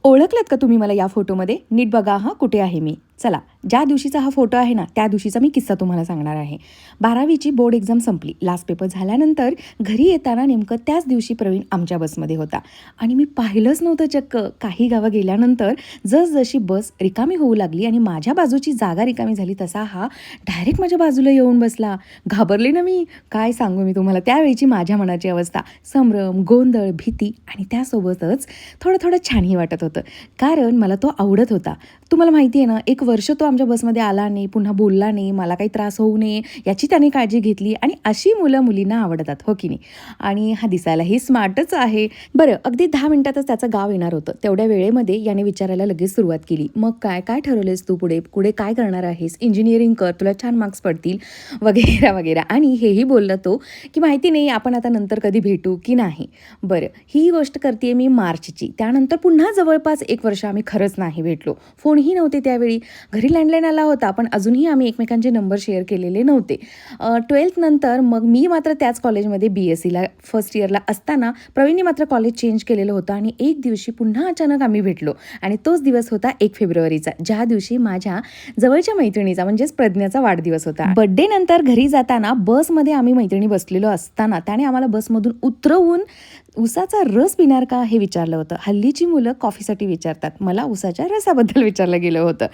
ओळखलत का तुम्ही मला या फोटोमध्ये? नीट बघा हां, कुठे आहे मी. चला, ज्या दिवशीचा हा फोटो आहे ना, त्या दिवशीचा मी किस्सा तुम्हाला सांगणार आहे. 12वीची बोर्ड एक्झाम संपली. लास्ट पेपर झाल्यानंतर घरी येताना नेमकं त्याच दिवशी प्रवीण आमच्या बसमध्ये होता आणि मी पाहिलंच नव्हतं चक्क. काही गावं गेल्यानंतर जसजशी बस रिकामी होऊ लागली आणि माझ्या बाजूची जागा रिकामी झाली, तसा हा डायरेक्ट माझ्या बाजूला येऊन बसला. घाबरले ना मी. काय सांगू मी तुम्हाला त्यावेळची माझ्या मनाची अवस्था. संभ्रम, गोंधळ, भीती आणि त्यासोबतच थोडं थोडं छानही वाटत होतं. कारण मला तो आवडत होता. तुम्हाला माहिती आहे ना, 1 वर्ष तो आमच्या बसमध्ये आला नाही, पुन्हा बोलला नाही, मला काही त्रास होऊ नये याची त्याने काळजी घेतली आणि अशी मुलं मुलींना आवडतात, हो की नाही? आणि हा दिसायलाही स्मार्टच आहे. बरं, अगदी 10 मिनिटातच त्याचं गाव येणार होतं. तेवढ्या वेळेमध्ये याने विचारायला लगेच सुरुवात केली. "मग काय, काय ठरवलेस तू पुढे? पुढे काय करणार आहेस? इंजिनिअरिंग कर, तुला छान मार्क्स पडतील." वगैरे, वगैरे. आणि हेही बोलला तो, की "माहिती नाही आपण आता नंतर कधी भेटू की नाही." बरं, ही गोष्ट करते मी मार्चची. त्यानंतर पुन्हा जवळपास 1 वर्ष आम्ही खरंच नाही भेटलो. फोनही नव्हते त्यावेळी. घरी लँडलाईन आला होता, पण अजूनही आम्ही एकमेकांचे नंबर शेअर केलेले नव्हते. 12th नंतर मग मी मात्र त्याच कॉलेजमध्ये BScला फर्स्ट इयरला असताना प्रवीणने मात्र कॉलेज चेंज केलेलं होतं आणि एक दिवशी पुन्हा अचानक आम्ही भेटलो आणि तोच दिवस होता 1 फेब्रुवारीचा, ज्या दिवशी माझ्या जवळच्या मैत्रिणीचा म्हणजेच प्रज्ञाचा वाढदिवस होता. बर्थडे नंतर घरी जाताना बसमध्ये आम्ही मैत्रिणी बसलेलो असताना त्याने आम्हाला बसमधून उतरवून उसाचा रस पिणार का हे विचारलं होतं. हल्लीची मुलं कॉफीसाठी विचारतात, मला उसाच्या रसाबद्दल विचारलं गेलं होतं.